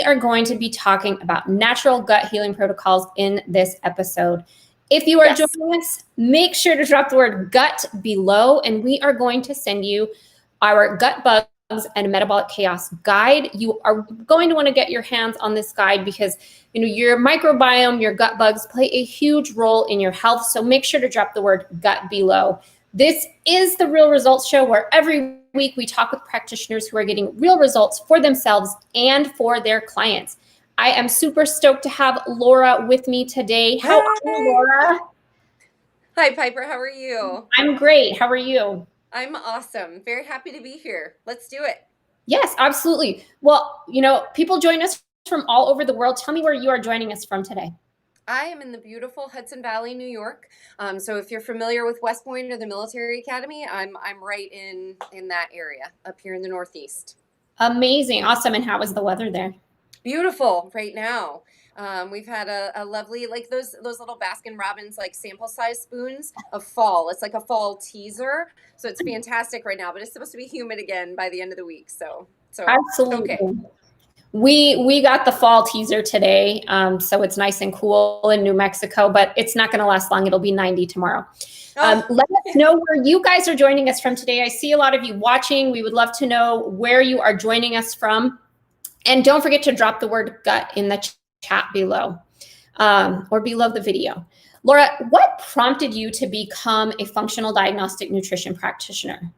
are going to be talking about natural gut healing protocols in this episode. If you are joining us, make sure to drop the word gut below, and we are going to send you our gut bugs and metabolic chaos guide. You are going to want to get your hands on this guide because your microbiome, your gut bugs play a huge role in your health. So make sure to drop the word gut below. This is the Real Results Show, where every week we talk with practitioners who are getting real results for themselves and for their clients. I am super stoked to have Laura with me today. How are you, Laura? Hi, Piper. How are you? I'm great. How are you? I'm awesome. Very happy to be here. Let's do it. Yes, absolutely. Well, people join us from all over the world. Tell me where you are joining us from today. I am in the beautiful Hudson Valley, New York. So if you're familiar with West Point or the Military Academy, I'm right in that area up here in the Northeast. Amazing. Awesome. And how is the weather there? Beautiful right now. We've had a lovely, like those little Baskin Robbins like sample size spoons of fall. It's like a fall teaser. So it's fantastic right now, but it's supposed to be humid again by the end of the week. So absolutely. Okay. We got the fall teaser today, so it's nice and cool in New Mexico, but it's not going to last long. It'll be 90 tomorrow. Let us know where you guys are joining us from today. I see a lot of you watching. We would love to know where you are joining us from. And don't forget to drop the word gut in the chat below or below the video. Laura, what prompted you to become a functional diagnostic nutrition practitioner?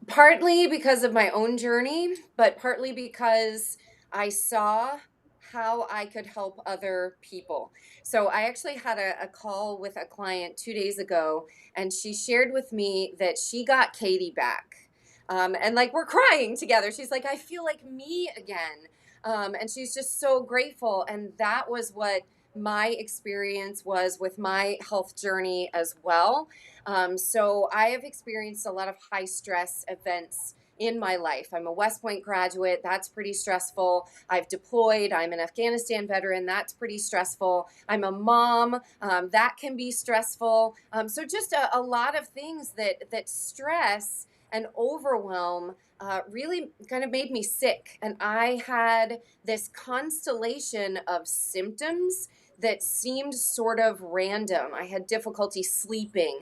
Partly because of my own journey, but partly because I saw how I could help other people. So I actually had a call with a client 2 days ago, and she shared with me that she got Katie back. And like we're crying together. She's like, I feel like me again. And she's just so grateful. And that was what my experience was with my health journey as well. So I have experienced a lot of high stress events in my life. I'm a West Point graduate. That's pretty stressful. I've deployed. I'm an Afghanistan veteran. That's pretty stressful. I'm a mom. That can be stressful. So just a lot of things that stress and overwhelm really kind of made me sick. And I had this constellation of symptoms that seemed sort of random. I had difficulty sleeping,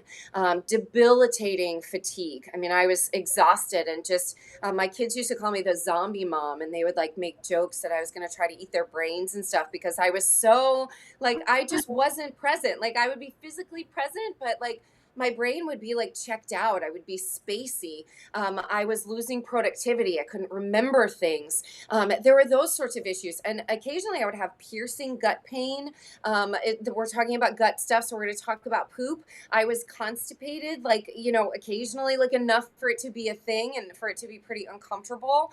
debilitating fatigue. I mean, I was exhausted and just, my kids used to call me the zombie mom, and they would like make jokes that I was going to try to eat their brains and stuff because I was so like, I just wasn't present. Like I would be physically present, but like my brain would be like checked out. I would be spacey. I was losing productivity. I couldn't remember things. There were those sorts of issues. And occasionally I would have piercing gut pain. We're talking about gut stuff, so we're going to talk about poop. I was constipated, like, occasionally, like enough for it to be a thing and for it to be pretty uncomfortable.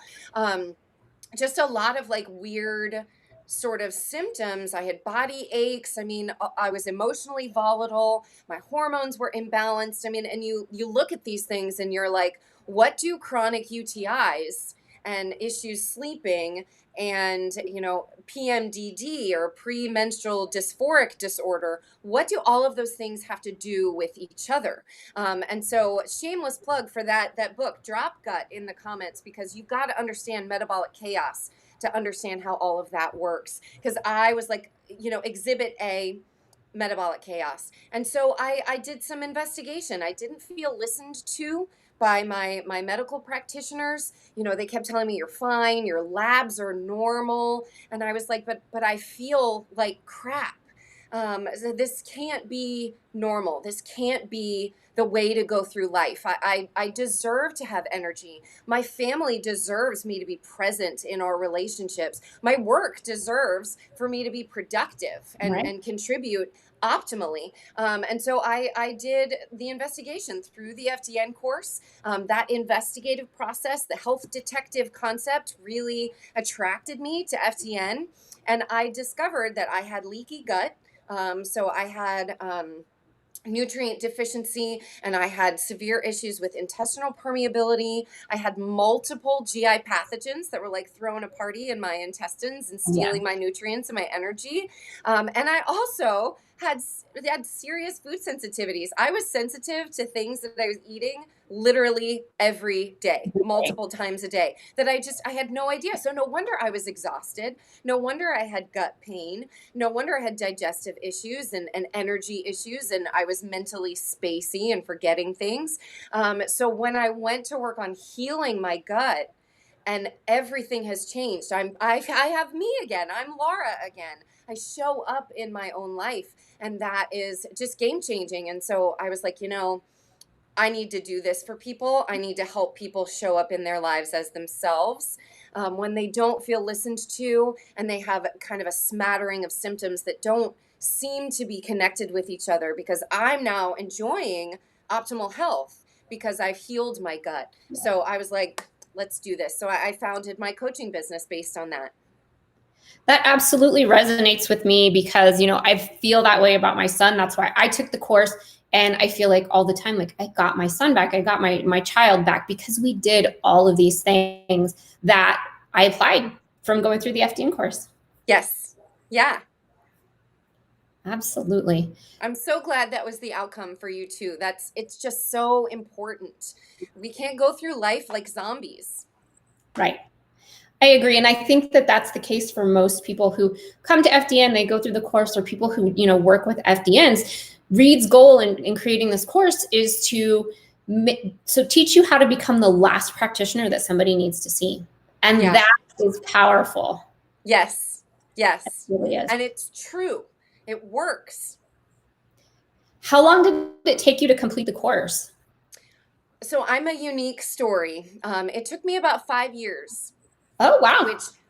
Just a lot of like weird sort of symptoms. I had body aches. I mean, I was emotionally volatile. My hormones were imbalanced. I mean, and you look at these things and you're like, what do chronic UTIs and issues sleeping and, PMDD or premenstrual dysphoric disorder, what do all of those things have to do with each other? And so shameless plug for that book, drop gut in the comments, because you've got to understand metabolic chaos to understand how all of that works. Because I was like, exhibit A, metabolic chaos. And so I did some investigation. I didn't feel listened to by my medical practitioners. They kept telling me, you're fine, your labs are normal. And I was like, but I feel like crap. So this can't be normal. This can't be the way to go through life. I deserve to have energy. My family deserves me to be present in our relationships. My work deserves for me to be productive and contribute optimally. And so I did the investigation through the FDN course. That investigative process, the health detective concept, really attracted me to FDN. And I discovered that I had leaky gut. So I had nutrient deficiency, and I had severe issues with intestinal permeability. I had multiple GI pathogens that were like throwing a party in my intestines and stealing my nutrients and my energy. And I also had serious food sensitivities. I was sensitive to things that I was eating literally every day, multiple times a day, that I had no idea. So no wonder I was exhausted. No wonder I had gut pain. No wonder I had digestive issues and energy issues, and I was mentally spacey and forgetting things. So when I went to work on healing my gut, and everything has changed. I have me again. I'm Laura again. I show up in my own life, and that is just game changing. And so I was like, I need to do this for people. I need to help people show up in their lives as themselves when they don't feel listened to, and they have kind of a smattering of symptoms that don't seem to be connected with each other, because I'm now enjoying optimal health because I've healed my gut. So I was like, let's do this. So I founded my coaching business based on that. That absolutely resonates with me because, I feel that way about my son. That's why I took the course. And I feel like all the time, like I got my son back, I got my child back, because we did all of these things that I applied from going through the FDN course. Yes. Yeah. Absolutely. I'm so glad that was the outcome for you too. It's just so important. We can't go through life like zombies. Right. I agree. And I think that that's the case for most people who come to FDN, they go through the course, or people who, work with FDNs. Reed's goal in creating this course is to teach you how to become the last practitioner that somebody needs to see. And that is powerful. Yes. Yes. It really is. And it's true. It works. How long did it take you to complete the course? So I'm a unique story. It took me about 5 years. Oh, wow.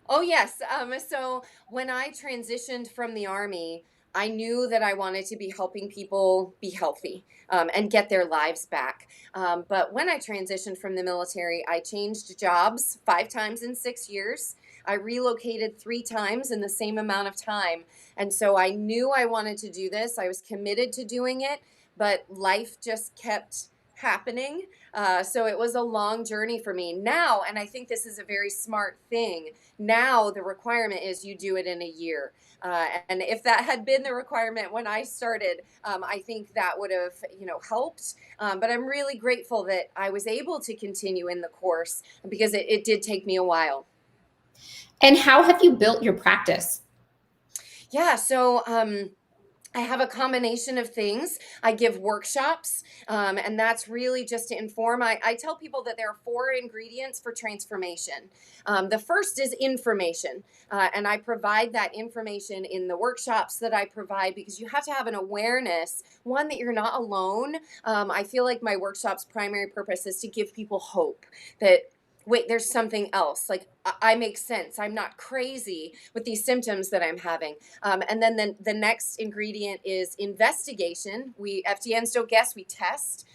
Oh, yes. So when I transitioned from the Army, I knew that I wanted to be helping people be healthy and get their lives back. But when I transitioned from the military, I changed jobs 5 times in 6 years. I relocated 3 times in the same amount of time. And so I knew I wanted to do this. I was committed to doing it, but life just kept happening. So it was a long journey for me now. And I think this is a very smart thing. Now the requirement is you do it in a year. And if that had been the requirement when I started, I think that would have, helped. But I'm really grateful that I was able to continue in the course, because it did take me a while. And how have you built your practice? Yeah. So, I have a combination of things. I give workshops, and that's really just to inform. I tell people that there are 4 ingredients for transformation. The first is information, and I provide that information in the workshops that I provide, because you have to have an awareness, one, that you're not alone. I feel like my workshop's primary purpose is to give people hope that, wait, there's something else. Like, I make sense. I'm not crazy with these symptoms that I'm having. And then the next ingredient is investigation. FDNs don't guess, we test.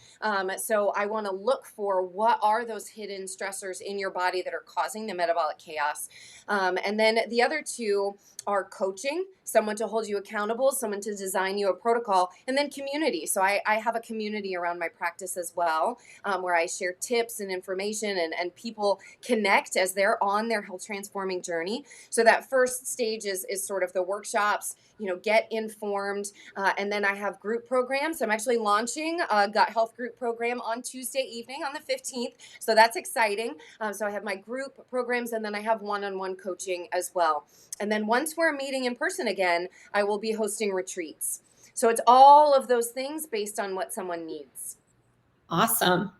So I want to look for what are those hidden stressors in your body that are causing the metabolic chaos. And then the other 2 are coaching, someone to hold you accountable, someone to design you a protocol, and then community. So I have a community around my practice as well, where I share tips and information, and people connect as they're on their health transforming journey. So that first stage is sort of the workshops, get informed. And then I have group programs. I'm actually launching a gut health group program on Tuesday evening on the 15th. So that's exciting. So I have my group programs, and then I have one-on-one coaching as well. And then once we're meeting in person again, I will be hosting retreats. So it's all of those things based on what someone needs. Awesome.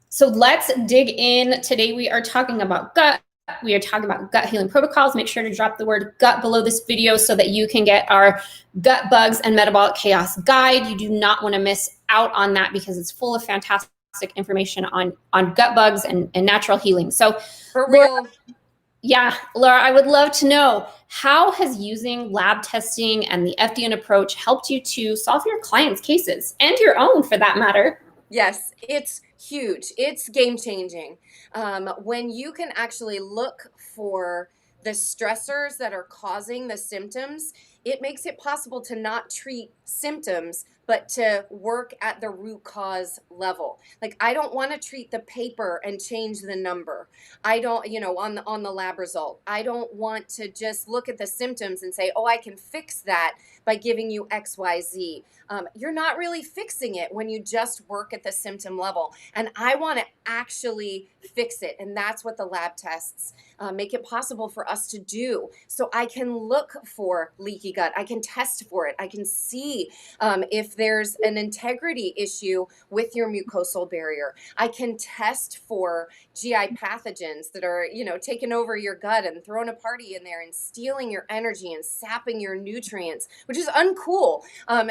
So let's dig in. Today we are talking about gut. We are talking about gut healing protocols. Make sure to drop the word gut below this video so that you can get our gut bugs and metabolic chaos guide. You do not want to miss out on that, because it's full of fantastic information on gut bugs and natural healing. So for real. Laura, I would love to know, how has using lab testing and the FDN approach helped you to solve your clients' cases, and your own for that matter? Yes, it's huge. It's game changing. When you can actually look for the stressors that are causing the symptoms it makes it possible to not treat symptoms, but to work at the root cause level. Like, I don't want to treat the paper and change the number. I don't, on the lab result. I don't want to just look at the symptoms and say, oh, I can fix that by giving you XYZ. You're not really fixing it when you just work at the symptom level. And I want to actually fix it. And that's what the lab tests make it possible for us to do. So I can look for leaky gut. I can test for it. I can see if there's an integrity issue with your mucosal barrier. I can test for GI pathogens that are, taking over your gut and throwing a party in there and stealing your energy and sapping your nutrients, which is uncool.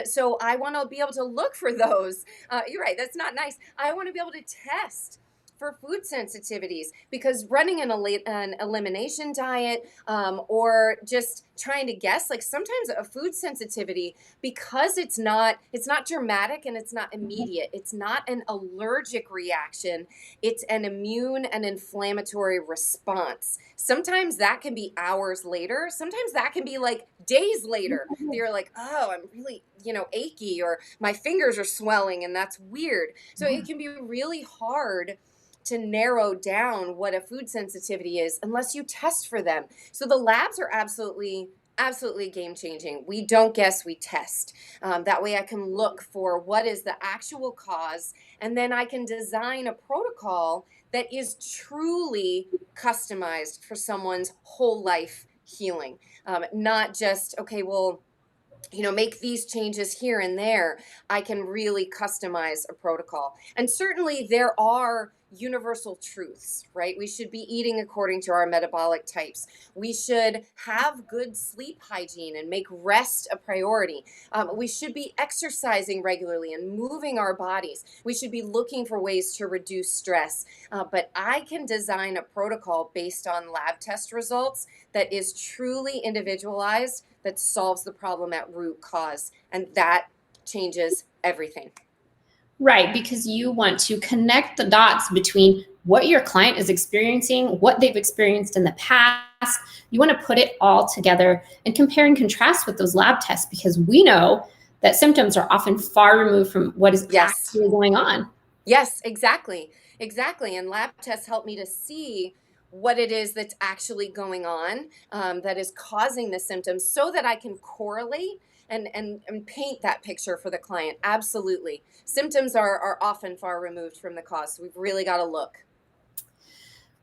So I want to be able to look for those. You're right. That's not nice. I want to be able to test for food sensitivities, because running an elimination diet or just trying to guess, like, sometimes a food sensitivity, because it's not dramatic and it's not immediate, it's not an allergic reaction, it's an immune and inflammatory response. Sometimes that can be hours later, sometimes that can be like days later. You're like, oh, I'm really achy, or my fingers are swelling, and that's weird. So it can be really hard to narrow down what a food sensitivity is unless you test for them. So the labs are absolutely game changing. We don't guess, we test. That way I can look for what is the actual cause, and then I can design a protocol that is truly customized for someone's whole life healing. Not just, okay, well, make these changes here and there. I can really customize a protocol. And certainly there are universal truths, right? We should be eating according to our metabolic types. We should have good sleep hygiene and make rest a priority. We should be exercising regularly and moving our bodies. We should be looking for ways to reduce stress. But I can design a protocol based on lab test results that is truly individualized, that solves the problem at root cause. And that changes everything. Right, because you want to connect the dots between what your client is experiencing, what they've experienced in the past. You want to put it all together and compare and contrast with those lab tests, because we know that symptoms are often far removed from what is actually going on. Yes, exactly. And lab tests help me to see what it is that's actually going on, that is causing the symptoms, so that I can correlate and paint that picture for the client. Absolutely. Symptoms are often far removed from the cause. So we've really got to look.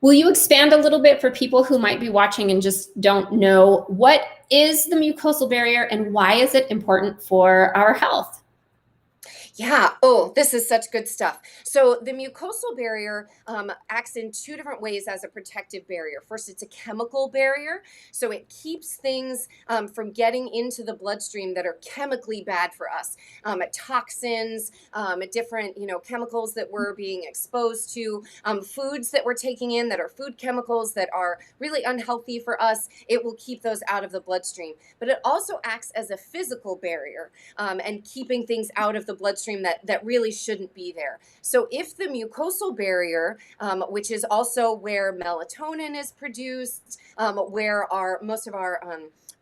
Will you expand a little bit for people who might be watching and just don't know, what is the mucosal barrier and why is it important for our health? Yeah. Oh, this is such good stuff. So the mucosal barrier acts in two different ways as a protective barrier. First, it's a chemical barrier. So it keeps things from getting into the bloodstream that are chemically bad for us. Toxins, different, chemicals that we're being exposed to, foods that we're taking in that are food chemicals that are really unhealthy for us. It will keep those out of the bloodstream. But it also acts as a physical barrier and keeping things out of the bloodstream that really shouldn't be there. So if the mucosal barrier, which is also where melatonin is produced, where most of our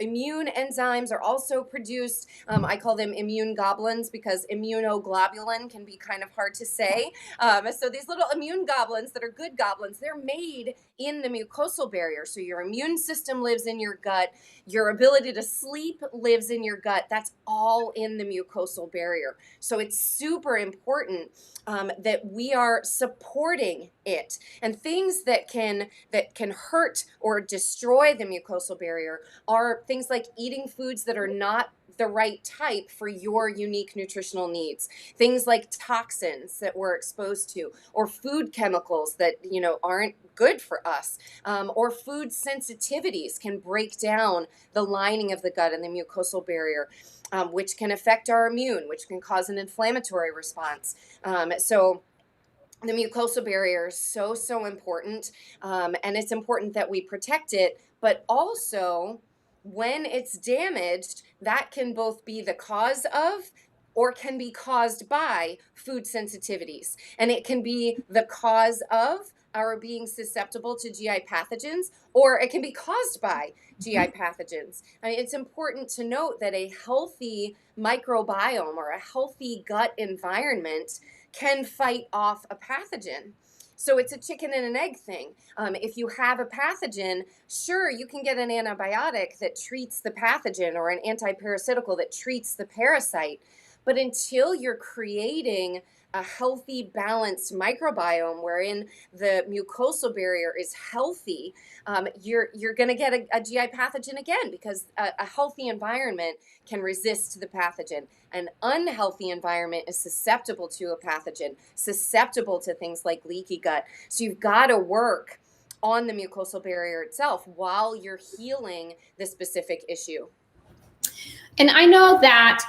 immune enzymes are also produced. I call them immune goblins, because immunoglobulin can be kind of hard to say. So these little immune goblins that are good goblins, they're made in the mucosal barrier. So your immune system lives in your gut. Your ability to sleep lives in your gut. That's all in the mucosal barrier. So it's super important that we are supporting it. And things that can hurt or destroy the mucosal barrier are things like eating foods that are not the right type for your unique nutritional needs. Things like toxins that we're exposed to, or food chemicals that aren't good for us, or food sensitivities can break down the lining of the gut and the mucosal barrier, which can affect our immune, which can cause an inflammatory response. So the mucosal barrier is so important, and it's important that we protect it, but also when it's damaged, that can both be the cause of or can be caused by food sensitivities. And it can be the cause of our being susceptible to GI pathogens, or it can be caused by GI pathogens. I mean, it's important to note that a healthy microbiome or a healthy gut environment can fight off a pathogen. So it's a chicken and an egg thing. If you have a pathogen, sure, you can get an antibiotic that treats the pathogen or an antiparasitical that treats the parasite. But until you're creating a healthy, balanced microbiome wherein the mucosal barrier is healthy, you're going to get a GI pathogen again, because a healthy environment can resist the pathogen. An unhealthy environment is susceptible to a pathogen, susceptible to things like leaky gut. So you've got to work on the mucosal barrier itself while you're healing the specific issue. And I know that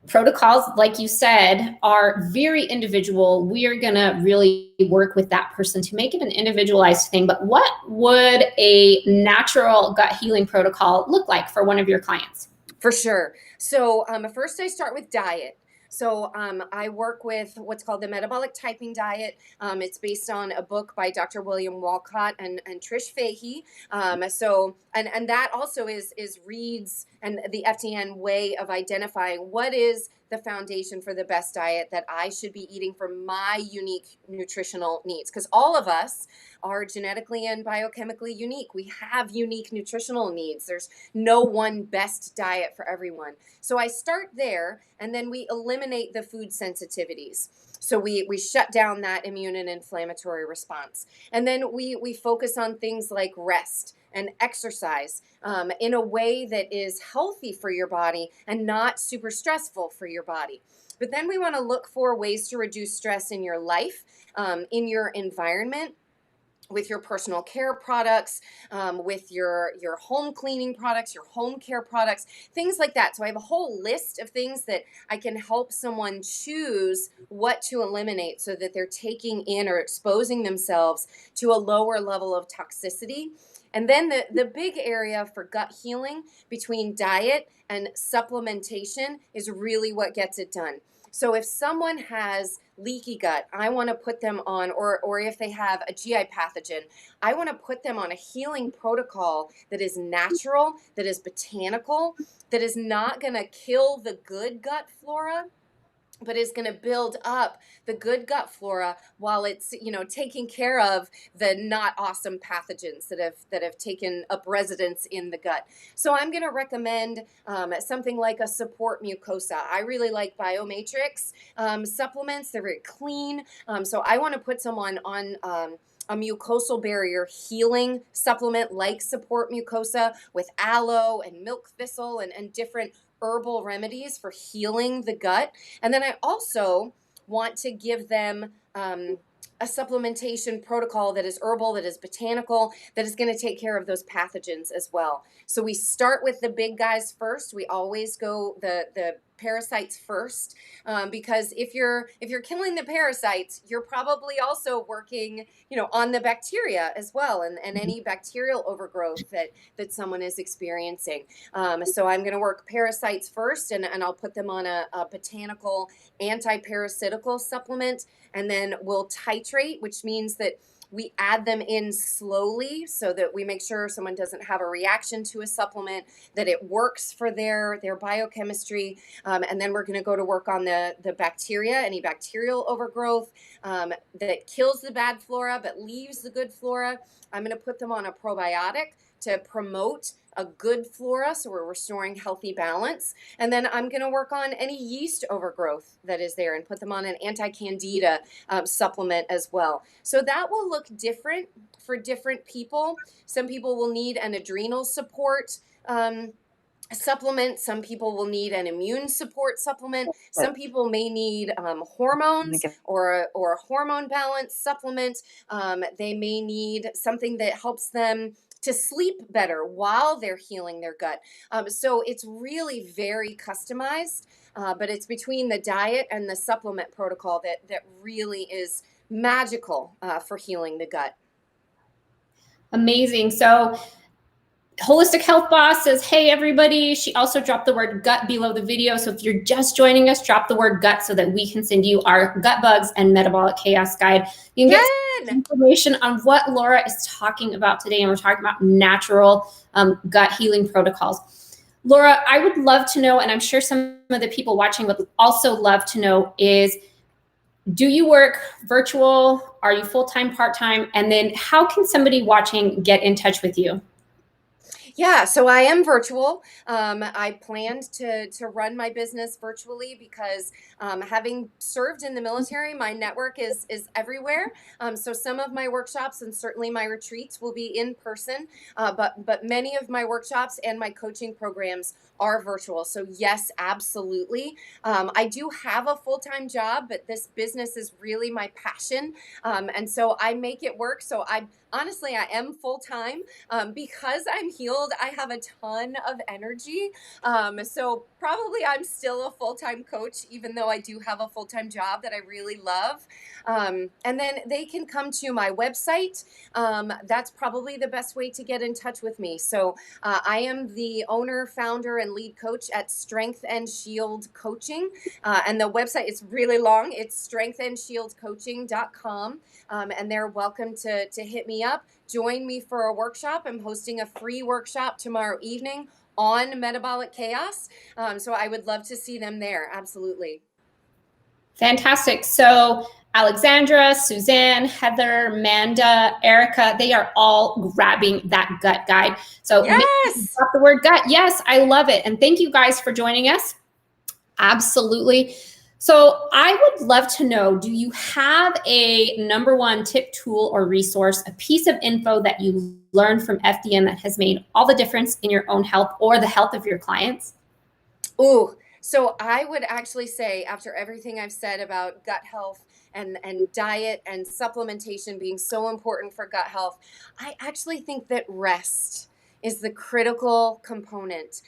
protocols, like you said, are very individual. We are going to really work with that person to make it an individualized thing. But what would a natural gut healing protocol look like for one of your clients? For sure. So first I start with diet. So I work with what's called the metabolic typing diet. It's based on a book by Dr. William Walcott and Trish Fahey. And that also is Reed's and the FDN way of identifying what is the foundation for the best diet that I should be eating for my unique nutritional needs. Because all of us are genetically and biochemically unique. We have unique nutritional needs. There's no one best diet for everyone. So I start there, and then we eliminate the food sensitivities. So we shut down that immune and inflammatory response. And then we focus on things like rest and exercise in a way that is healthy for your body and not super stressful for your body. But then we want to look for ways to reduce stress in your life, in your environment, with your personal care products, with your home cleaning products, your home care products, things like that. So I have a whole list of things that I can help someone choose what to eliminate so that they're taking in or exposing themselves to a lower level of toxicity. And then the big area for gut healing between diet and supplementation is really what gets it done. So if someone has leaky gut, I want to put them on, or if they have a GI pathogen, I want to put them on a healing protocol that is natural, that is botanical, that is not going to kill the good gut flora, but is going to build up the good gut flora while it's, taking care of the not awesome pathogens that have taken up residence in the gut. So I'm going to recommend something like a support mucosa. I really like Biomatrix supplements. They're very clean. So I want to put someone on a mucosal barrier healing supplement like support mucosa with aloe and milk thistle and different herbal remedies for healing the gut. And then I also want to give them a supplementation protocol that is herbal, that is botanical, that is going to take care of those pathogens as well. So we start with the big guys first. We always go the parasites first, because if you're killing the parasites, you're probably also working, on the bacteria as well, and any bacterial overgrowth that someone is experiencing. So I'm going to work parasites first, and I'll put them on a botanical anti-parasitical supplement, and then we'll titrate, which means that we add them in slowly so that we make sure someone doesn't have a reaction to a supplement, that it works for their biochemistry. And then we're going to go to work on the bacteria, any bacterial overgrowth that kills the bad flora but leaves the good flora. I'm going to put them on a probiotic to promote a good flora, so we're restoring healthy balance. And then I'm going to work on any yeast overgrowth that is there and put them on an anti-candida supplement as well. So that will look different for different people. Some people will need an adrenal support supplement. Some people will need an immune support supplement. Some people may need hormones or a hormone balance supplement. They may need something that helps them to sleep better while they're healing their gut. So it's really very customized, but it's between the diet and the supplement protocol that really is magical for healing the gut. Amazing. So Holistic Health Boss says, hey, everybody. She also dropped the word gut below the video. So if you're just joining us, drop the word gut so that we can send you our gut bugs and metabolic chaos guide. You can get fun. information on what Laura is talking about today. And we're talking about natural gut healing protocols. Laura, I would love to know, and I'm sure some of the people watching would also love to know, is do you work virtual? Are you full-time, part-time? And then how can somebody watching get in touch with you? Yeah, so I am virtual. I planned to run my business virtually because having served in the military, my network is everywhere. So some of my workshops and certainly my retreats will be in person, but many of my workshops and my coaching programs are virtual. So yes, absolutely. I do have a full-time job, but this business is really my passion, and so I make it work. So I honestly, I am full-time. Because I'm healed, I have a ton of energy. So probably I'm still a full-time coach, even though I do have a full-time job that I really love. And then they can come to my website. That's probably the best way to get in touch with me. So I am the owner, founder, and lead coach at Strength and Shield Coaching. And the website is really long. It's strengthandshieldcoaching.com. And they're welcome to hit me up. Join me for a workshop. I'm hosting a free workshop tomorrow evening on metabolic chaos. So I would love to see them there. Absolutely. Fantastic. So Alexandra, Suzanne, Heather, Manda, Erica, they are all grabbing that gut guide. So yes, drop the word gut. Yes, I love it. And thank you guys for joining us. Absolutely. So I would love to know, do you have a number one tip, tool, or resource, a piece of info that you learned from FDN that has made all the difference in your own health or the health of your clients? Ooh, so I would actually say, after everything I've said about gut health and diet and supplementation being so important for gut health, I actually think that rest is the critical component,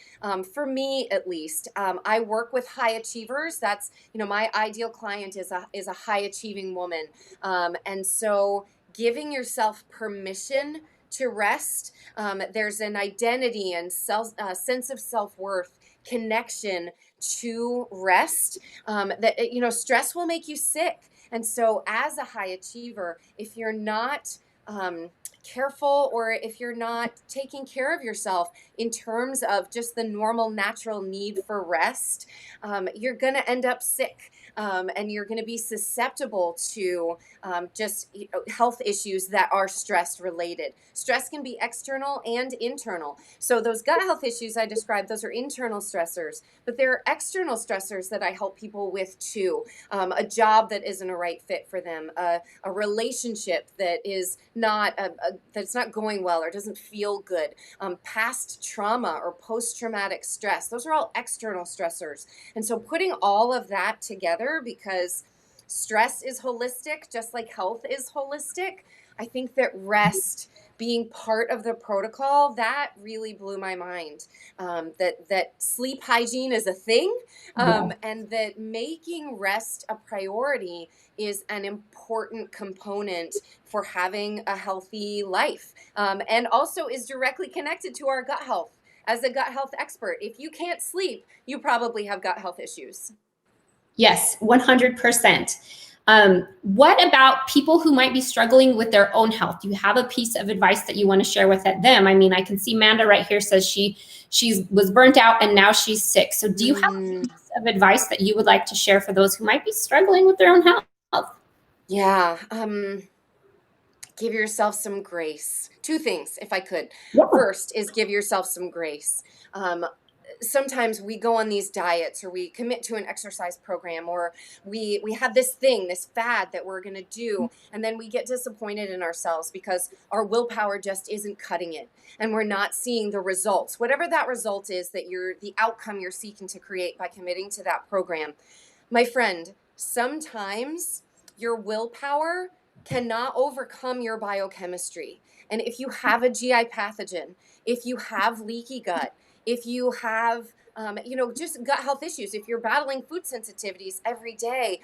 for me at least. I work with high achievers. That's, my ideal client is a high achieving woman, and so giving yourself permission to rest. There's an identity and sense of self worth, connection to rest, that stress will make you sick. And so as a high achiever, if you're not careful, or if you're not taking care of yourself in terms of just the normal natural need for rest, you're going to end up sick, and you're going to be susceptible to just health issues that are stress related. Stress can be external and internal. So those gut health issues I described, those are internal stressors, but there are external stressors that I help people with too. A job that isn't a right fit for them, a relationship that is not that's not going well or doesn't feel good, past trauma or post-traumatic stress. Those are all external stressors. And so putting all of that together, because stress is holistic, just like health is holistic, I think that rest being part of the protocol, that really blew my mind. That sleep hygiene is a thing, and that making rest a priority is an important component for having a healthy life, and also is directly connected to our gut health. As a gut health expert, if you can't sleep, you probably have gut health issues. Yes, 100%. What about people who might be struggling with their own health? Do you have a piece of advice that you want to share with them? I mean, I can see Manda right here says she was burnt out and now she's sick. So do you have a piece of advice that you would like to share for those who might be struggling with their own health? Yeah. Give yourself some grace. Two things, if I could. Yeah. First is give yourself some grace. Sometimes we go on these diets, or we commit to an exercise program, or we have this thing, this fad that we're going to do, and then we get disappointed in ourselves because our willpower just isn't cutting it, and we're not seeing the results, whatever that result is, that the outcome you're seeking to create by committing to that program. My friend, sometimes your willpower cannot overcome your biochemistry. And if you have a GI pathogen, if you have leaky gut, if you have just gut health issues, if you're battling food sensitivities every day,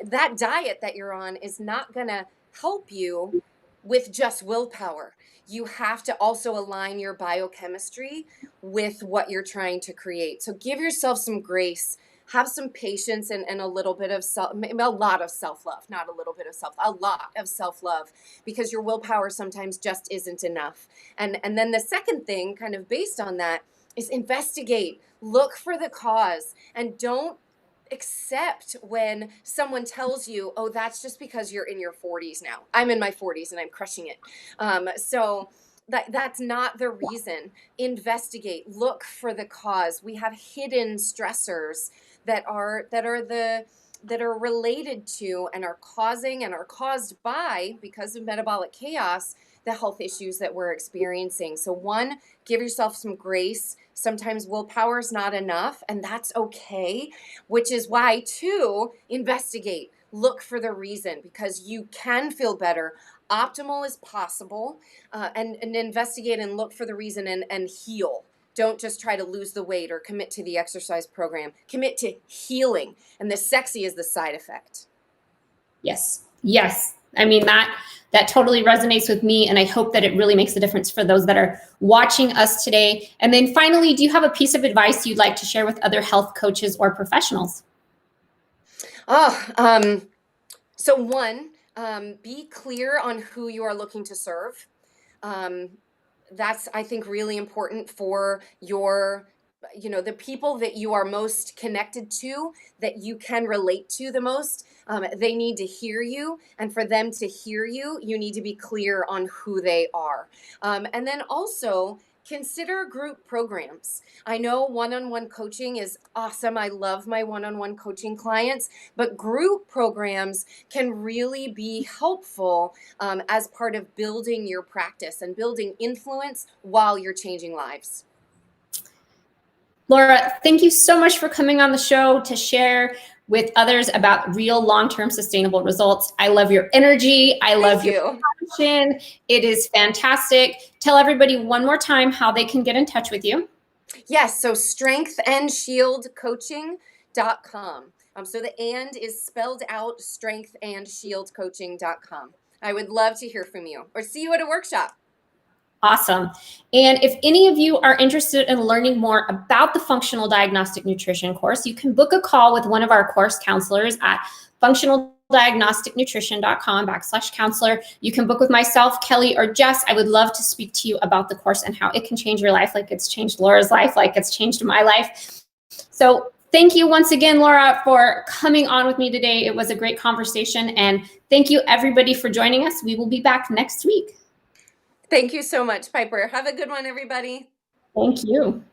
that diet that you're on is not going to help you with just willpower. You have to also align your biochemistry with what you're trying to create. So give yourself some grace. have some patience and a little bit of a lot of self-love, not a little bit of a lot of self-love, because your willpower sometimes just isn't enough. And then the second thing, kind of based on that, is investigate, look for the cause, and don't accept when someone tells you, oh, that's just because you're in your 40s now. I'm in my 40s and I'm crushing it. So that's not the reason. Investigate, look for the cause. We have hidden stressors that are related to and are causing and are caused by, because of metabolic chaos, the health issues that we're experiencing. So one, give yourself some grace. Sometimes willpower is not enough, and that's okay, which is why, two, investigate, look for the reason, because you can feel better. Optimal is possible, and investigate and look for the reason and heal. Don't just try to lose the weight or commit to the exercise program. Commit to healing, and the sexy is the side effect. Yes. Yes. I mean, that totally resonates with me, and I hope that it really makes a difference for those that are watching us today. And then finally, do you have a piece of advice you'd like to share with other health coaches or professionals? So one, be clear on who you are looking to serve. That's, I think, really important for the people that you are most connected to, that you can relate to the most. They need to hear you, and for them to hear you, you need to be clear on who they are. And then also consider group programs. I know one-on-one coaching is awesome. I love my one-on-one coaching clients, but group programs can really be helpful as part of building your practice and building influence while you're changing lives. Laura, thank you so much for coming on the show to share with others about real long-term sustainable results. I love your energy. I love your passion. It is fantastic. Tell everybody one more time how they can get in touch with you. Yes, so strengthandshieldcoaching.com. So the "and" is spelled out, strengthandshieldcoaching.com. I would love to hear from you or see you at a workshop. Awesome. And if any of you are interested in learning more about the Functional Diagnostic Nutrition course, you can book a call with one of our course counselors at functionaldiagnosticnutrition.com/counselor. You can book with myself, Kelly, or Jess. I would love to speak to you about the course and how it can change your life, like it's changed Laura's life, like it's changed my life. So thank you once again, Laura, for coming on with me today. It was a great conversation. And thank you, everybody, for joining us. We will be back next week. Thank you so much, Piper. Have a good one, everybody. Thank you.